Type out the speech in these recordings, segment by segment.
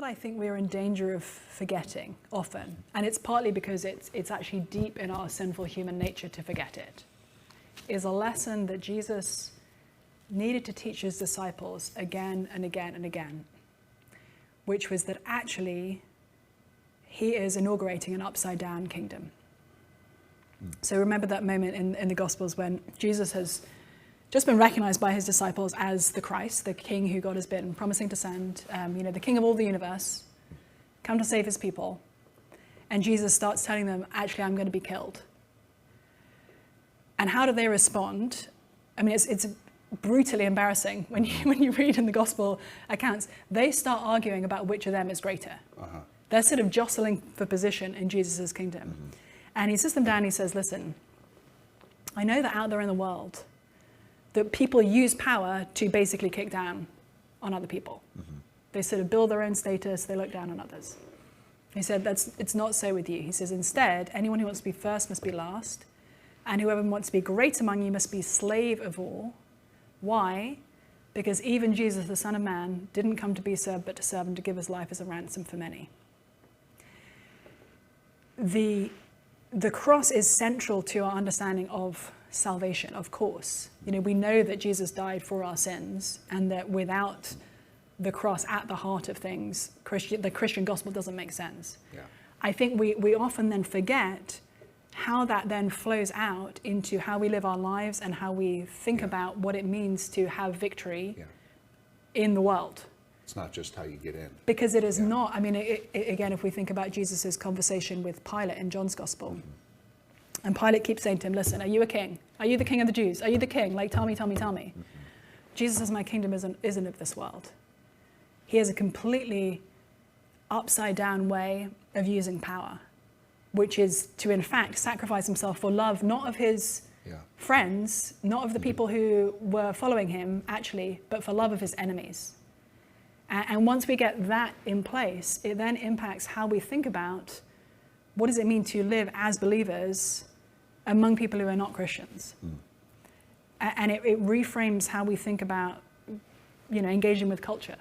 I think we're in danger of forgetting often, and it's partly because it's actually deep in our sinful human nature to forget it, is a lesson that Jesus needed to teach his disciples again and again and again, which was that actually he is inaugurating an upside-down kingdom. So remember that moment in the Gospels when Jesus has just been recognized by his disciples as the Christ, the King who God has been promising to send, the King of all the universe, come to save his people. And Jesus starts telling them, actually, I'm going to be killed. And how do they respond? I mean, it's brutally embarrassing when you read in the Gospel accounts. They start arguing about which of them is greater. Uh-huh. They're sort of jostling for position in Jesus' kingdom. Mm-hmm. And he sits them down and he says, listen, I know that out there in the world, that people use power to basically kick down on other people. Mm-hmm. They sort of build their own status, they look down on others. He said, it's not so with you. He says, instead, anyone who wants to be first must be last, and whoever wants to be great among you must be slave of all. Why? Because even Jesus, the Son of Man, didn't come to be served, but to serve and to give his life as a ransom for many. The cross is central to our understanding of salvation, of course. We know that Jesus died for our sins, and that without the cross at the heart of things, the Christian gospel doesn't make sense. Yeah. I think we often then forget how that then flows out into how we live our lives and how we think about what it means to have victory in the world. It's not just how you get in. Because it is not, I mean, again, if we think about Jesus' conversation with Pilate in John's Gospel, mm-hmm. and Pilate keeps saying to him, listen, are you a king? Are you the king of the Jews? Are you the king? Like, tell me. Mm-hmm. Jesus says, my kingdom isn't of this world. He has a completely upside down way of using power, which is to, in fact, sacrifice himself for love, not of his friends, not of the people who were following him, actually, but for love of his enemies. And once we get that in place, it then impacts how we think about what does it mean to live as believers among people who are not Christians. Mm. And it reframes how we think about, engaging with culture.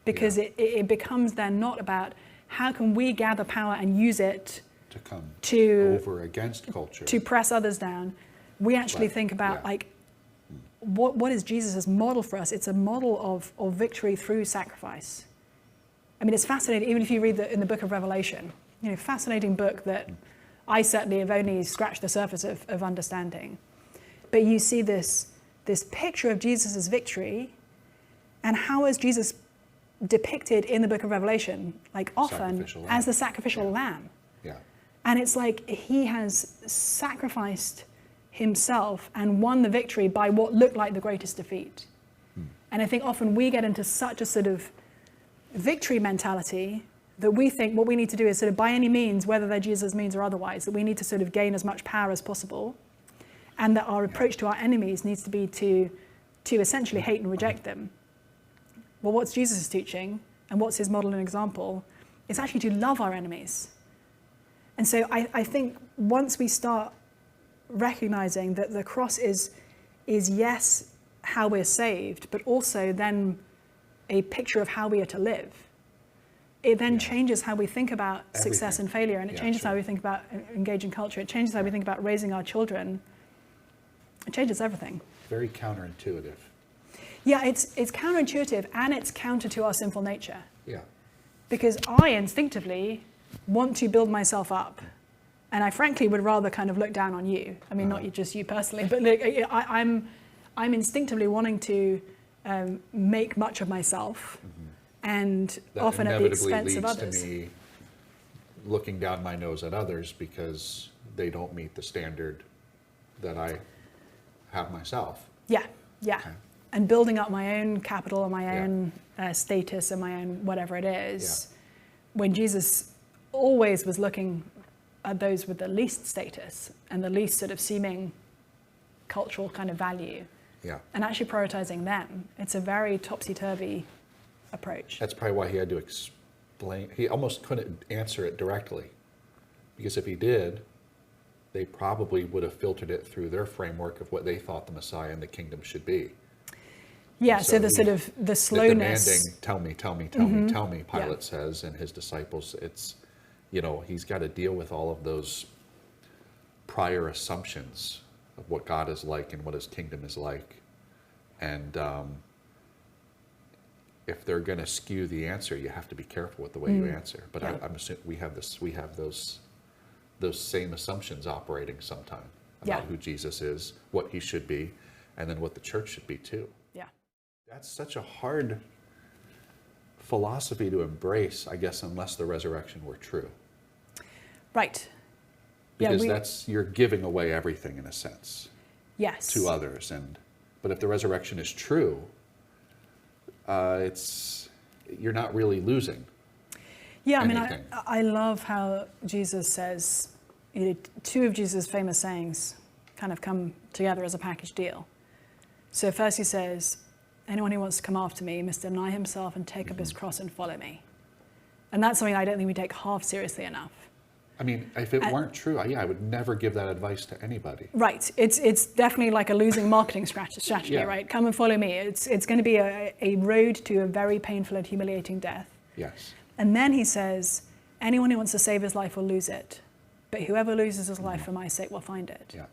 Because it becomes then not about how can we gather power and use it to come to over against culture, to press others down. We actually think about what is Jesus' model for us? It's a model of victory through sacrifice. I mean, it's fascinating, even if you read in the book of Revelation, fascinating book that I certainly have only scratched the surface of understanding. But you see this picture of Jesus' victory, and how is Jesus depicted in the book of Revelation, like often as the sacrificial lamb. Yeah. And it's like he has sacrificed himself and won the victory by what looked like the greatest defeat. And I think often we get into such a sort of victory mentality that we think what we need to do is sort of by any means, whether they're Jesus' means or otherwise, that we need to sort of gain as much power as possible, and that our approach to our enemies needs to be to essentially hate and reject them. Well, what's Jesus' teaching and what's his model and example? It's actually to love our enemies. And so I think once we start recognizing that the cross is yes, how we're saved, but also then a picture of how we are to live. It then changes how we think about success and failure, and it changes how we think about engaging culture. It changes how we think about raising our children. It changes everything. Very counterintuitive. Yeah, it's counterintuitive, and it's counter to our sinful nature. Yeah. Because I instinctively want to build myself up. And I frankly would rather kind of look down on you. I mean, not just you personally, but I'm instinctively wanting to make much of myself, and that often at the expense of others. To me looking down my nose at others because they don't meet the standard that I have myself. Yeah. Okay. And building up my own capital and my own status and my own whatever it is, when Jesus always was looking at those with the least status and the least sort of seeming cultural kind of value, and actually prioritizing them. It's a very topsy-turvy approach. That's probably why he had to explain. He almost couldn't answer it directly, because if he did, they probably would have filtered it through their framework of what they thought the Messiah and the kingdom should be. Yeah, so the sort of the slowness. Demanding, tell me, tell me, tell me, tell me, Pilate says, and his disciples, it's, he's got to deal with all of those prior assumptions of what God is like and what his kingdom is like. And if they're going to skew the answer, you have to be careful with the way you answer. But I'm assuming we have those same assumptions operating sometime about who Jesus is, what he should be, and then what the church should be too. Yeah. That's such a hard philosophy to embrace, I guess, unless the resurrection were true. Right. Because you're giving away everything in a sense. Yes. To others. But if the resurrection is true, you're not really losing. Yeah, I mean, anything. I love how Jesus says, two of Jesus' famous sayings kind of come together as a package deal. So first he says, anyone who wants to come after me must deny himself and take up his cross and follow me. And that's something I don't think we take half seriously enough. I mean, if it weren't true, I would never give that advice to anybody. Right. It's definitely like a losing marketing strategy, right? Come and follow me. It's going to be a road to a very painful and humiliating death. Yes. And then he says, anyone who wants to save his life will lose it, but whoever loses his life for my sake will find it. Yeah.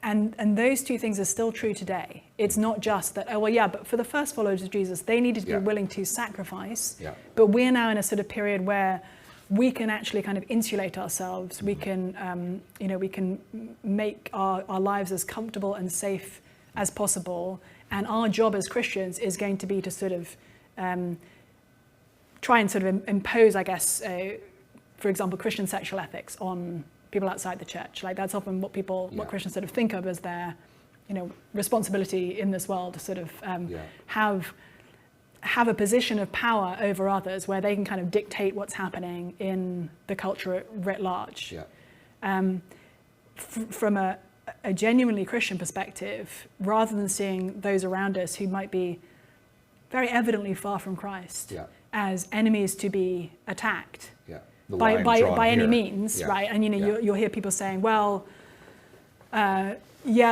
And those two things are still true today. It's not just that, but for the first followers of Jesus, they needed to be willing to sacrifice. Yeah. But we're now in a sort of period where we can actually kind of insulate ourselves. We can, we can make our lives as comfortable and safe as possible. And our job as Christians is going to be to sort of try and sort of impose, I guess, for example, Christian sexual ethics on people outside the church. Like that's often what Christians sort of think of as their, responsibility in this world to sort of have a position of power over others where they can kind of dictate what's happening in the culture writ large. Yeah. From a genuinely Christian perspective, rather than seeing those around us who might be very evidently far from Christ as enemies to be attacked by any means, right? And you'll hear people saying, well,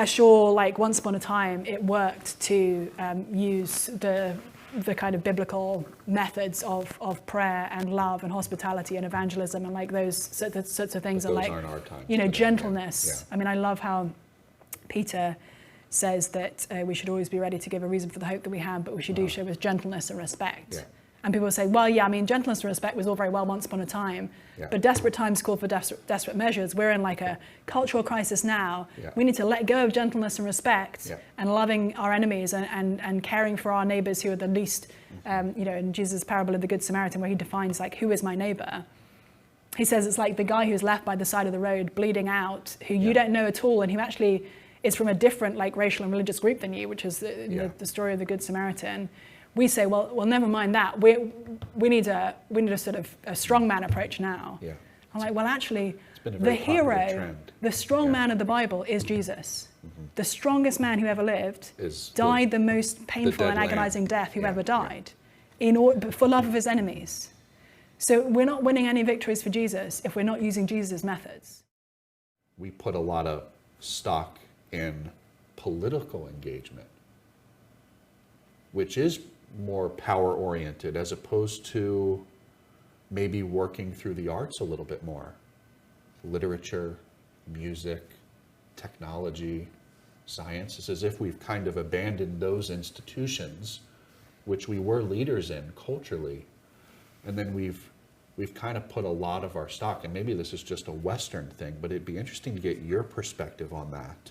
sure, like once upon a time it worked to use the kind of biblical methods of prayer and love and hospitality and evangelism and like those sorts of things, and like gentleness. I mean, I love how Peter says that we should always be ready to give a reason for the hope that we have, but we should do so with gentleness and respect. Yeah. And people say, well, gentleness and respect was all very well once upon a time, but desperate times call for desperate measures. We're in like a cultural crisis now. Yeah. We need to let go of gentleness and respect and loving our enemies and caring for our neighbors who are the least, in Jesus' parable of the Good Samaritan, where he defines like, who is my neighbor? He says it's like the guy who's left by the side of the road bleeding out, who you don't know at all, and who actually is from a different like racial and religious group than you, which is the story of the Good Samaritan. We say, well, never mind that. We need a sort of a strongman approach now. Yeah. I'm like, well, actually, the hero, the strong man of the Bible is Jesus. Mm-hmm. The strongest man who ever lived died the most painful and agonizing death who ever died, for love of his enemies. So we're not winning any victories for Jesus if we're not using Jesus' methods. We put a lot of stock in political engagement, which is more power-oriented as opposed to maybe working through the arts a little bit more. Literature, music, technology, science. It's as if we've kind of abandoned those institutions which we were leaders in culturally, and then we've kind of put a lot of our stock, and maybe this is just a Western thing, but it'd be interesting to get your perspective on that.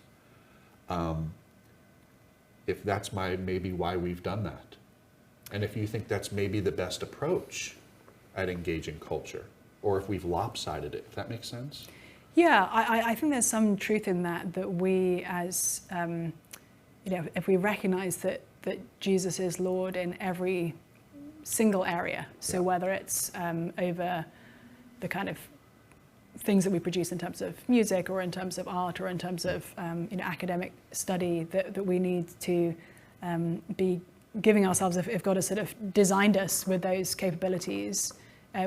If that's maybe why we've done that. And if you think that's maybe the best approach at engaging culture, or if we've lopsided it, if that makes sense? Yeah, I think there's some truth in that we as, if we recognize that Jesus is Lord in every single area, so whether it's over the kind of things that we produce in terms of music or in terms of art or in terms of academic study, that we need to be giving ourselves, if God has sort of designed us with those capabilities,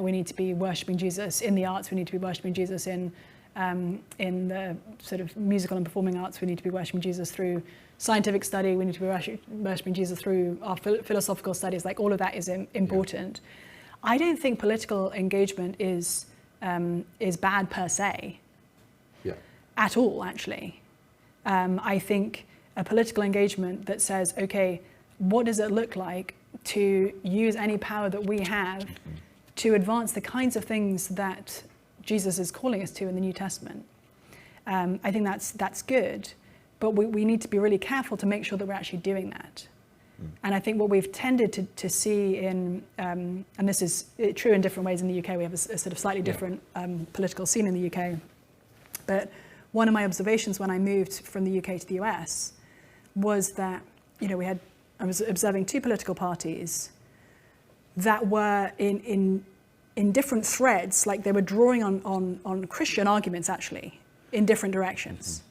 we need to be worshipping Jesus in the arts. We need to be worshipping Jesus in the sort of musical and performing arts. We need to be worshipping Jesus through scientific study, we need to be worshipping Jesus through our philosophical studies, like all of that is important. I don't think political engagement is bad per se, at all, actually. I think a political engagement that says, okay, what does it look like to use any power that we have to advance the kinds of things that Jesus is calling us to in the New Testament? I think that's good, but we need to be really careful to make sure that we're actually doing that. And I think what we've tended to see in, and this is true in different ways in the UK, we have a sort of slightly different political scene in the UK, but one of my observations when I moved from the UK to the US was that, I was observing two political parties that were in different threads, like they were drawing on Christian arguments actually in different directions.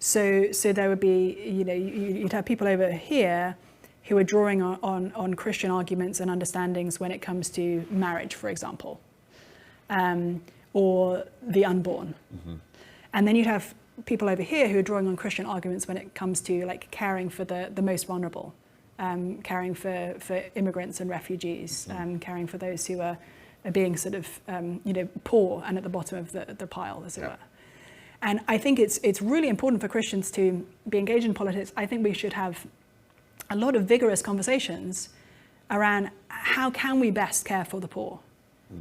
So there would be, you'd have people over here who are drawing on Christian arguments and understandings when it comes to marriage, for example, or the unborn. And then you'd have people over here who are drawing on Christian arguments when it comes to like caring for the most vulnerable, caring for immigrants and refugees, caring for those who are being sort of poor and at the bottom of the pile, as it were. And I think it's really important for Christians to be engaged in politics. I think we should have a lot of vigorous conversations around how can we best care for the poor?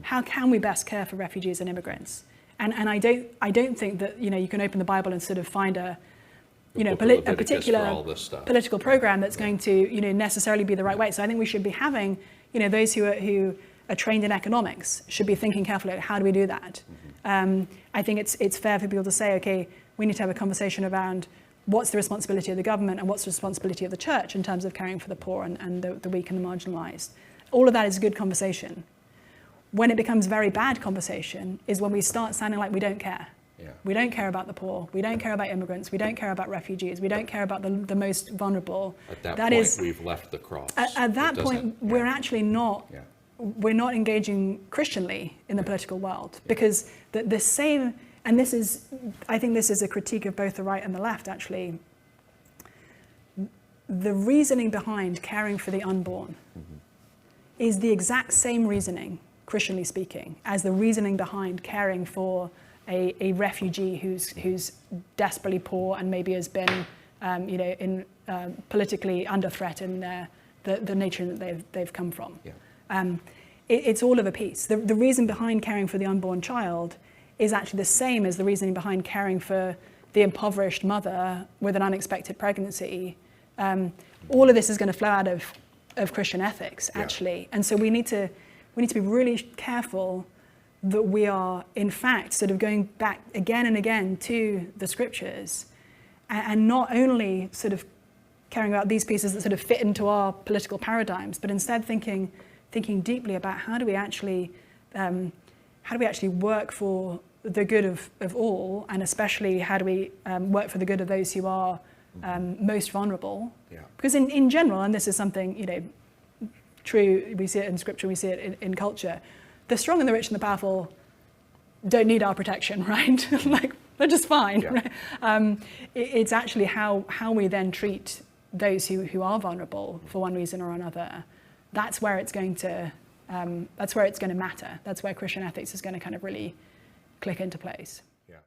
How can we best care for refugees and immigrants? And I don't think that you can open the Bible and sort of find a particular political program that's going to necessarily be the right way. So I think we should be having those who are trained in economics should be thinking carefully about how do we do that. I think it's fair for people to say, okay, we need to have a conversation around what's the responsibility of the government and what's the responsibility of the church in terms of caring for the poor and the weak and the marginalized. All of that is a good conversation. When it becomes very bad conversation is when we start sounding like we don't care. We don't care about the poor. We don't care about immigrants. We don't care about refugees. We don't care about the most vulnerable. At that point, we've left the cross. At that point, we're actually not. We're not engaging Christianly in the political world because the same. And I think this is a critique of both the right and the left. Actually, the reasoning behind caring for the unborn is the exact same reasoning, Christianly speaking, as the reasoning behind caring for a refugee who's desperately poor and maybe has been, politically under threat in the nation that they've come from. It's all of a piece. The reason behind caring for the unborn child is actually the same as the reasoning behind caring for the impoverished mother with an unexpected pregnancy. All of this is going to flow out of Christian ethics, actually, and so we need to be really careful that we are, in fact, sort of going back again and again to the scriptures, and not only sort of caring about these pieces that sort of fit into our political paradigms, but instead thinking deeply about how do we actually work for the good of all, and especially how do we work for the good of those who are most vulnerable. Because in general, and this is something true, we see it in scripture, we see it in culture, the strong and the rich and the powerful don't need our protection, right? Like, they're just fine. Right? It's actually how we then treat those who are vulnerable for one reason or another. That's where it's going to matter. That's where Christian ethics is going to kind of really click into place. Yeah.